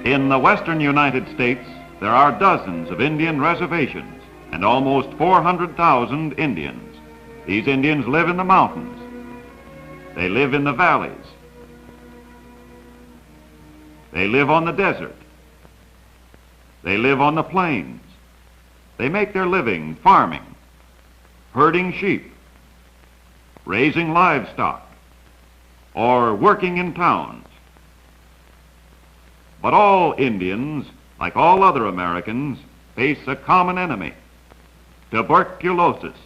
In the western United States, there are dozens of Indian reservations and almost 400,000 Indians. These Indians live in the mountains. They live in the valleys. They live on the desert. They live on the plains. They make their living farming, herding sheep, raising livestock, or working in towns. But all Indians, like all other Americans, face a common enemy: tuberculosis.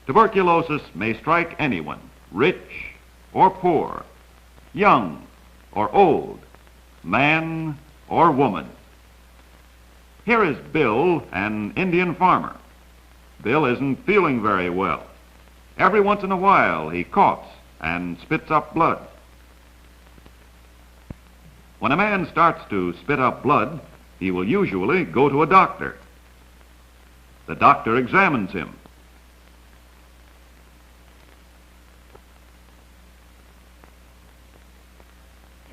Tuberculosis may strike anyone, rich or poor, young or old, man or woman. Here is Bill, an Indian farmer. Bill isn't feeling very well. Every once in a while he coughs and spits up blood. When a man starts to spit up blood, he will usually go to a doctor. The doctor examines him.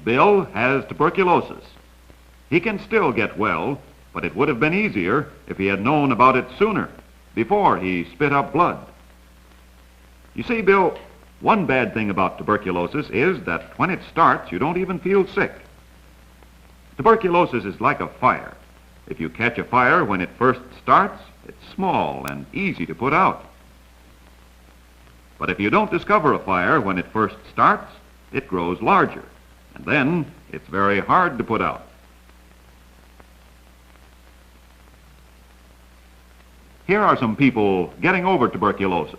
Bill has tuberculosis. He can still get well, but it would have been easier if he had known about it sooner, before he spit up blood. You see, Bill, one bad thing about tuberculosis is that when it starts, you don't even feel sick. Tuberculosis is like a fire. If you catch a fire when it first starts, it's small and easy to put out. But if you don't discover a fire when it first starts, it grows larger, and then it's very hard to put out. Here are some people getting over tuberculosis.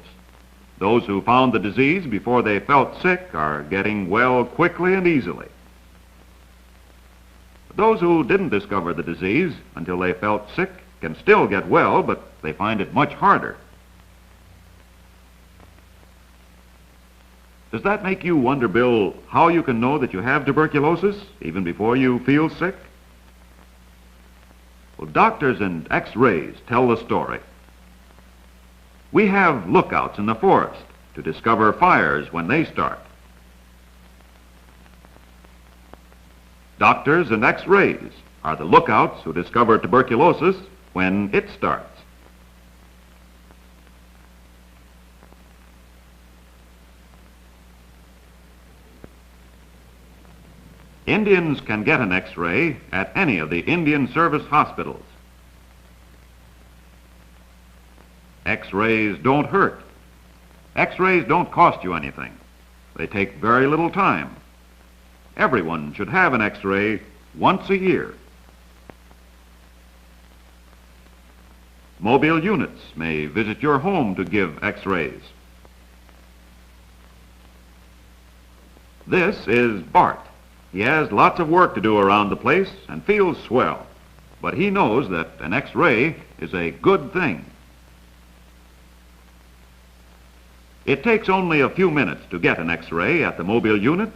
Those who found the disease before they felt sick are getting well quickly and easily. Those who didn't discover the disease until they felt sick can still get well, but they find it much harder. Does that make you wonder, Bill, how you can know that you have tuberculosis even before you feel sick? Well, doctors and X-rays tell the story. We have lookouts in the forest to discover fires when they start. Doctors and X-rays are the lookouts who discover tuberculosis when it starts. Indians can get an X-ray at any of the Indian Service hospitals. X-rays don't hurt. X-rays don't cost you anything. They take very little time. Everyone should have an X-ray once a year. Mobile units may visit your home to give X-rays. This is Bart. He has lots of work to do around the place and feels swell, but he knows that an X-ray is a good thing. It takes only a few minutes to get an X-ray at the mobile unit.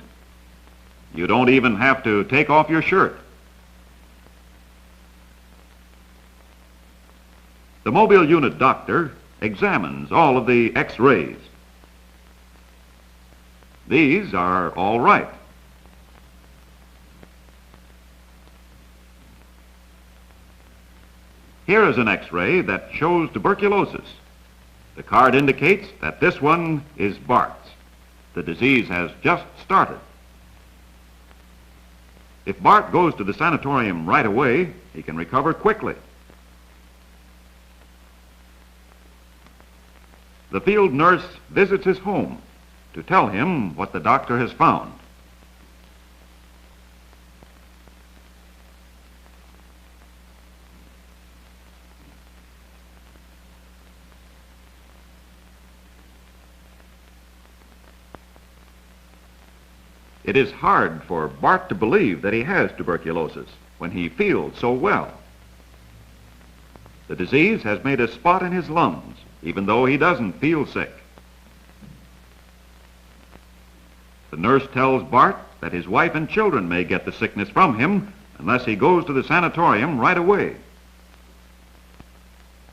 You don't even have to take off your shirt. The mobile unit doctor examines all of the X-rays. These are all right. Here is an X-ray that shows tuberculosis. The card indicates that this one is Bart's. The disease has just started. If Bart goes to the sanatorium right away, he can recover quickly. The field nurse visits his home to tell him what the doctor has found. It is hard for Bart to believe that he has tuberculosis when he feels so well. The disease has made a spot in his lungs, even though he doesn't feel sick. The nurse tells Bart that his wife and children may get the sickness from him unless he goes to the sanatorium right away.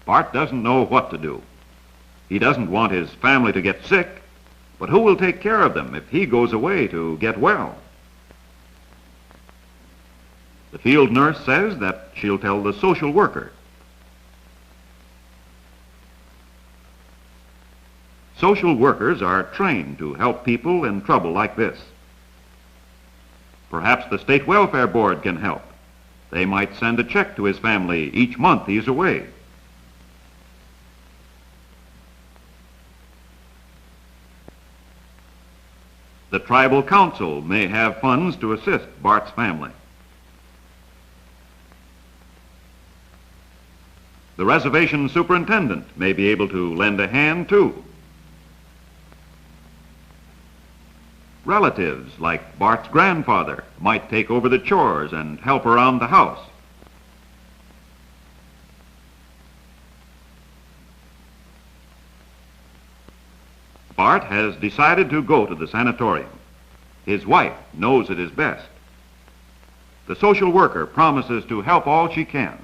Bart doesn't know what to do. He doesn't want his family to get sick, but who will take care of them if he goes away to get well? The field nurse says that she'll tell the social worker. Social workers are trained to help people in trouble like this. Perhaps the State Welfare Board can help. They might send a check to his family each month he's away. The tribal council may have funds to assist Bart's family. The reservation superintendent may be able to lend a hand too. Relatives like Bart's grandfather might take over the chores and help around the house. Bart has decided to go to the sanatorium. His wife knows it is best. The social worker promises to help all she can.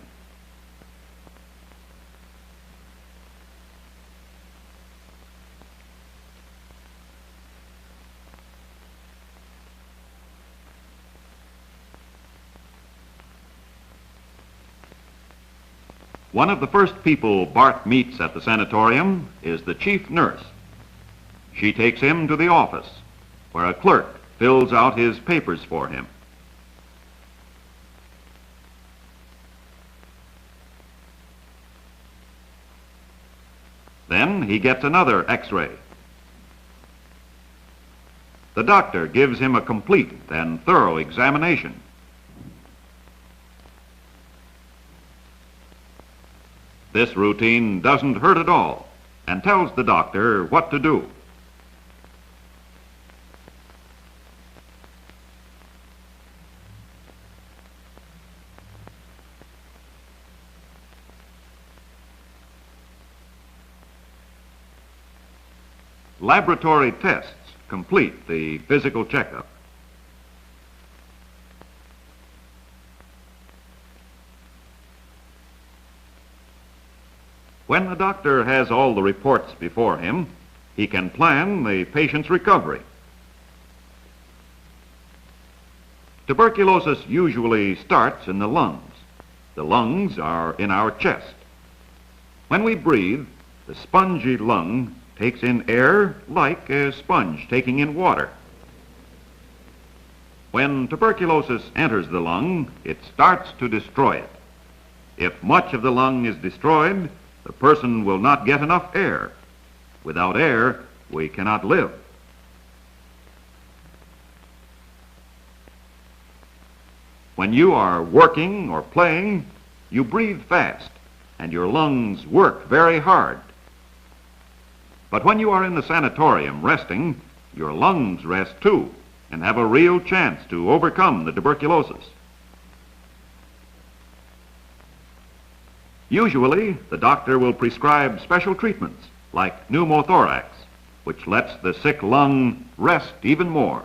One of the first people Bart meets at the sanatorium is the chief nurse. She takes him to the office, where a clerk fills out his papers for him. Then he gets another X-ray. The doctor gives him a complete and thorough examination. This routine doesn't hurt at all and tells the doctor what to do. Laboratory tests complete the physical checkup. When the doctor has all the reports before him, he can plan the patient's recovery. Tuberculosis usually starts in the lungs. The lungs are in our chest. When we breathe, the spongy lung takes in air like a sponge taking in water. When tuberculosis enters the lung, it starts to destroy it. If much of the lung is destroyed, the person will not get enough air. Without air, we cannot live. When you are working or playing, you breathe fast, and your lungs work very hard. But when you are in the sanatorium resting, your lungs rest too, and have a real chance to overcome the tuberculosis. Usually, the doctor will prescribe special treatments like pneumothorax, which lets the sick lung rest even more.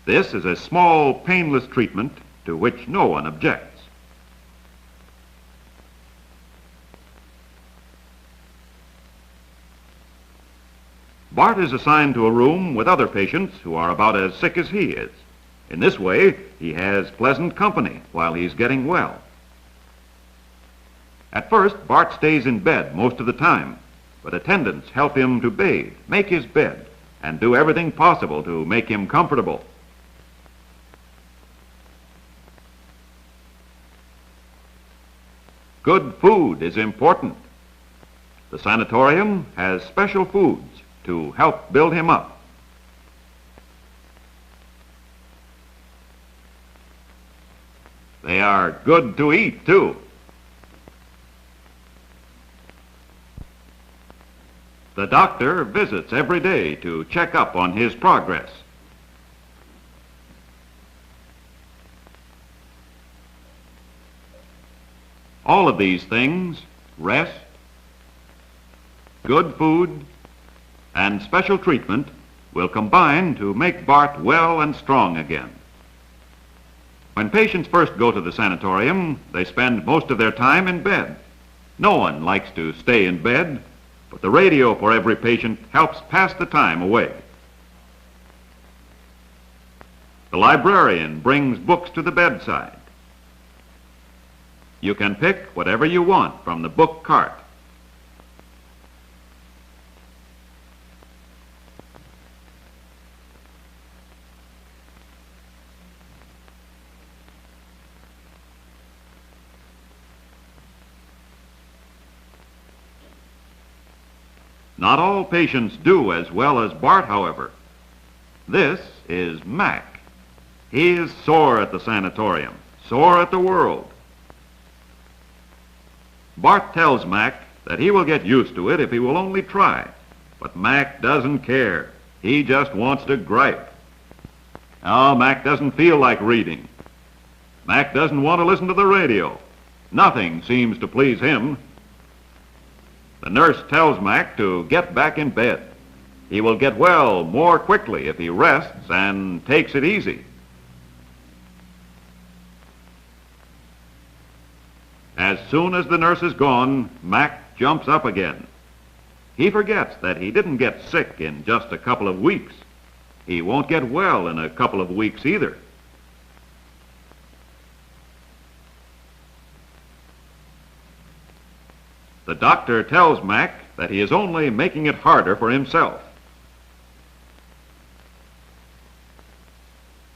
This is a small, painless treatment to which no one objects. Bart is assigned to a room with other patients who are about as sick as he is. In this way, he has pleasant company while he's getting well. At first, Bart stays in bed most of the time, but attendants help him to bathe, make his bed, and do everything possible to make him comfortable. Good food is important. The sanatorium has special foods to help build him up. They are good to eat, too. The doctor visits every day to check up on his progress. All of these things, rest, good food, and special treatment, will combine to make Bart well and strong again. When patients first go to the sanatorium, they spend most of their time in bed. No one likes to stay in bed, but the radio for every patient helps pass the time away. The librarian brings books to the bedside. You can pick whatever you want from the book cart. Not all patients do as well as Bart, however. This is Mac. He is sore at the sanatorium, sore at the world. Bart tells Mac that he will get used to it if he will only try, but Mac doesn't care. He just wants to gripe. Oh, Mac doesn't feel like reading. Mac doesn't want to listen to the radio. Nothing seems to please him. The nurse tells Mac to get back in bed. He will get well more quickly if he rests and takes it easy. As soon as the nurse is gone, Mac jumps up again. He forgets that he didn't get sick in just a couple of weeks. He won't get well in a couple of weeks either. The doctor tells Mac that he is only making it harder for himself.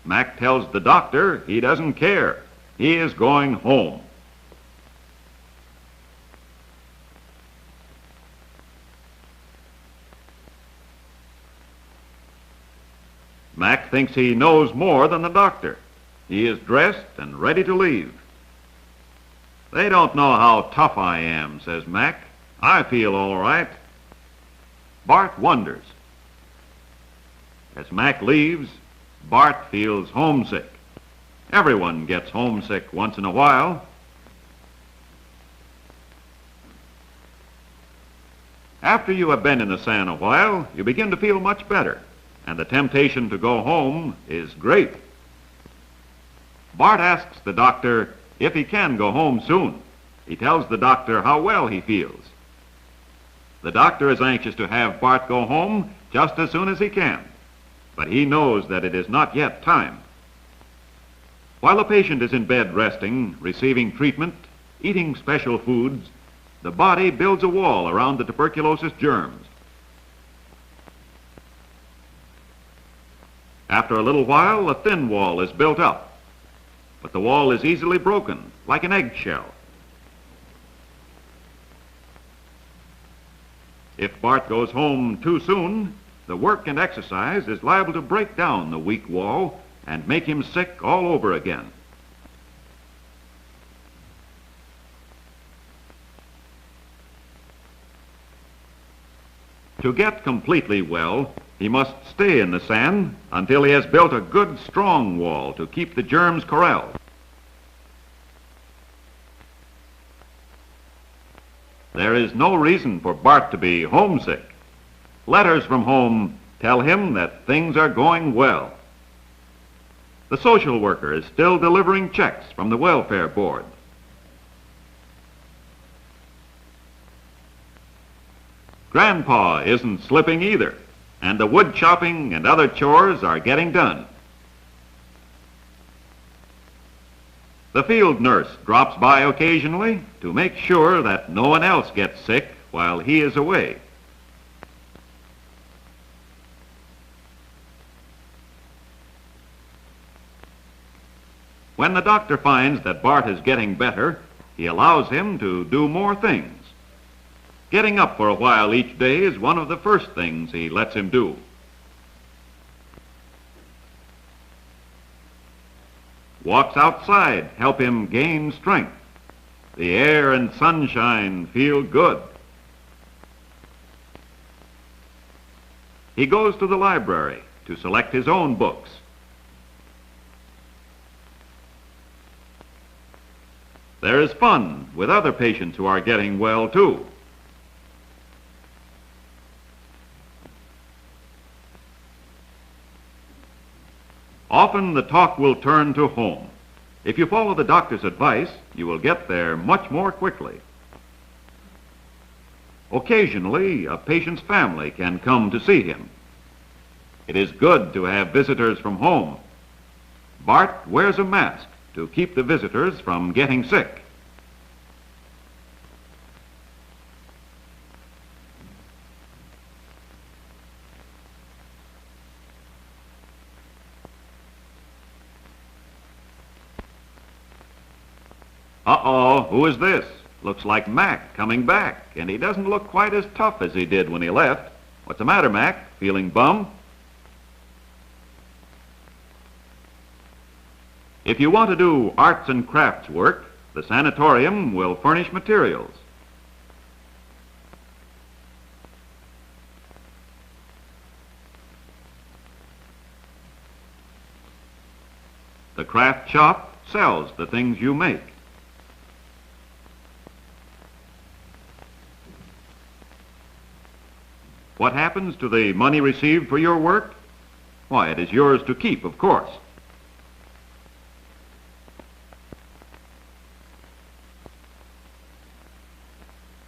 Mac tells the doctor he doesn't care. He is going home. Mac thinks he knows more than the doctor. He is dressed and ready to leave. They don't know how tough I am, says Mac. I feel all right. Bart wonders. As Mac leaves, Bart feels homesick. Everyone gets homesick once in a while. After you have been in the sand a while, you begin to feel much better, and the temptation to go home is great. Bart asks the doctor if he can go home soon. He tells the doctor how well he feels. The doctor is anxious to have Bart go home just as soon as he can, but he knows that it is not yet time. While the patient is in bed resting, receiving treatment, eating special foods, the body builds a wall around the tuberculosis germs. After a little while, a thin wall is built up, but the wall is easily broken, like an eggshell. If Bart goes home too soon, the work and exercise is liable to break down the weak wall and make him sick all over again. To get completely well, he must stay in the sand until he has built a good, strong wall to keep the germs corralled. There is no reason for Bart to be homesick. Letters from home tell him that things are going well. The social worker is still delivering checks from the welfare board. Grandpa isn't slipping either, and the wood chopping and other chores are getting done. The field nurse drops by occasionally to make sure that no one else gets sick while he is away. When the doctor finds that Bart is getting better, he allows him to do more things. Getting up for a while each day is one of the first things he lets him do. Walks outside help him gain strength. The air and sunshine feel good. He goes to the library to select his own books. There is fun with other patients who are getting well too. Often the talk will turn to home. If you follow the doctor's advice, you will get there much more quickly. Occasionally, a patient's family can come to see him. It is good to have visitors from home. Bart wears a mask to keep the visitors from getting sick. Uh-oh, who is this? Looks like Mac coming back, and he doesn't look quite as tough as he did when he left. What's the matter, Mac? Feeling bum? If you want to do arts and crafts work, the sanatorium will furnish materials. The craft shop sells the things you make. What happens to the money received for your work? Why, it is yours to keep, of course.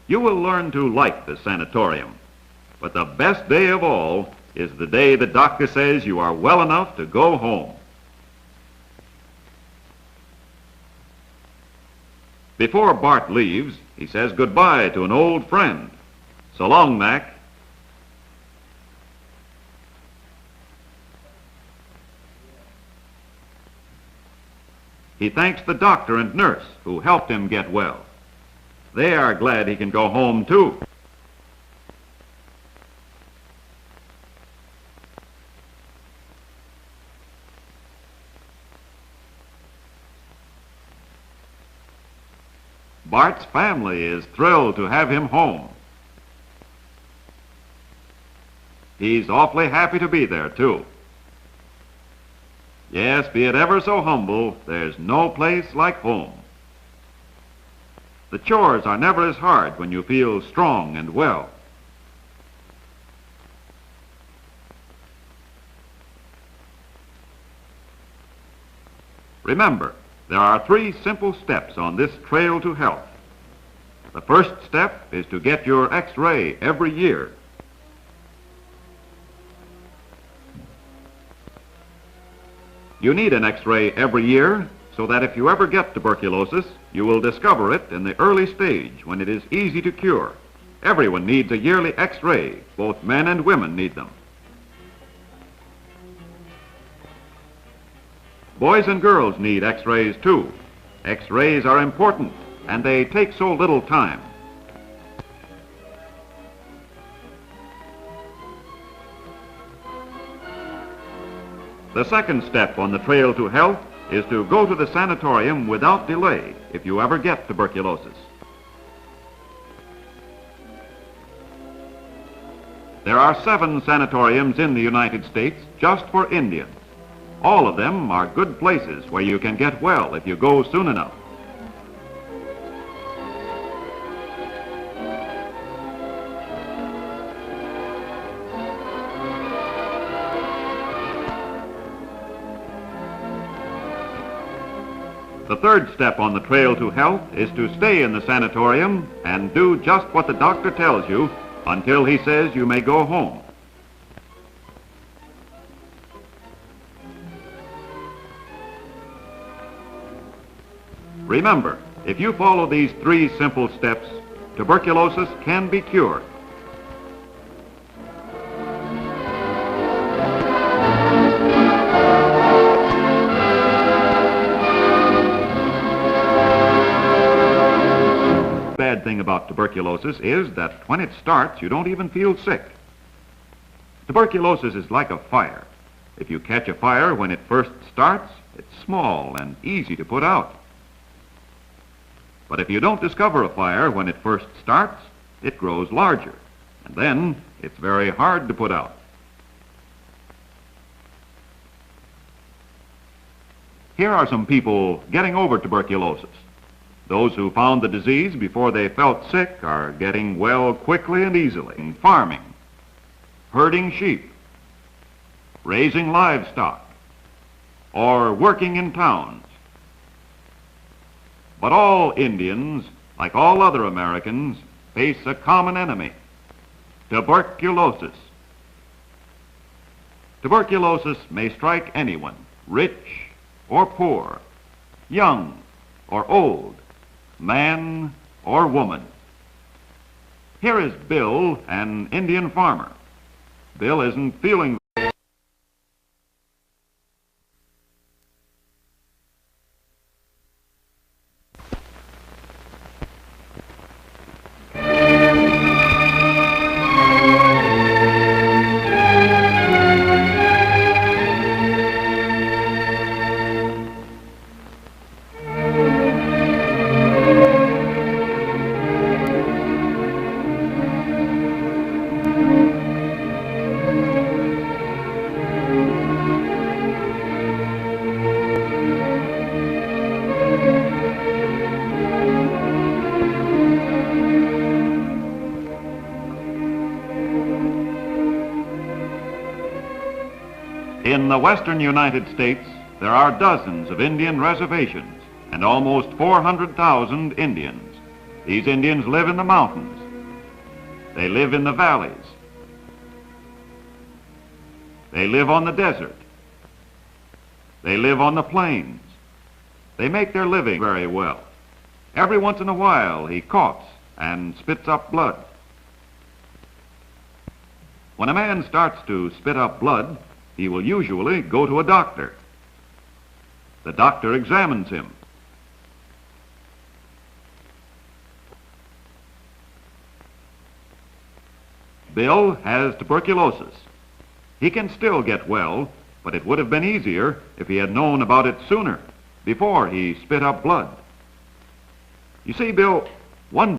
You will learn to like the sanatorium, but the best day of all is the day the doctor says you are well enough to go home. Before Bart leaves, he says goodbye to an old friend. So long, Mac. He thanks the doctor and nurse who helped him get well. They are glad he can go home, too. Bart's family is thrilled to have him home. He's awfully happy to be there, too. Yes, be it ever so humble, there's no place like home. The chores are never as hard when you feel strong and well. Remember, there are 3 simple steps on this trail to health. The first step is to get your X-ray every year. You need an X-ray every year so that if you ever get tuberculosis, you will discover it in the early stage when it is easy to cure. Everyone needs a yearly X-ray. Both men and women need them. Boys and girls need X-rays too. X-rays are important, and they take so little time. The second step on the trail to health is to go to the sanatorium without delay if you ever get tuberculosis. There are 7 sanatoriums in the United States just for Indians. All of them are good places where you can get well if you go soon enough. The third step on the trail to health is to stay in the sanatorium and do just what the doctor tells you until he says you may go home. Remember, if you follow these 3 simple steps, tuberculosis can be cured. Bad thing about tuberculosis is that when it starts, you don't even feel sick. Tuberculosis is like a fire. If you catch a fire when it first starts, it's small and easy to put out. But if you don't discover a fire when it first starts, it grows larger, and then it's very hard to put out. Here are some people getting over tuberculosis. Those who found the disease before they felt sick are getting well quickly and easily in farming, herding sheep, raising livestock, or working in towns. But all Indians, like all other Americans, face a common enemy: tuberculosis. Tuberculosis may strike anyone, rich or poor, young or old, man or woman. Here is Bill, an Indian farmer. Bill isn't feeling In the western United States, there are dozens of Indian reservations and almost 400,000 Indians. These Indians live in the mountains. They live in the valleys. They live on the desert. They live on the plains. They make their living very well. Every once in a while, he coughs and spits up blood. When a man starts to spit up blood, he will usually go to a doctor. The doctor examines him. Bill has tuberculosis. He can still get well, but it would have been easier if he had known about it sooner, before he spit up blood. You see, Bill, one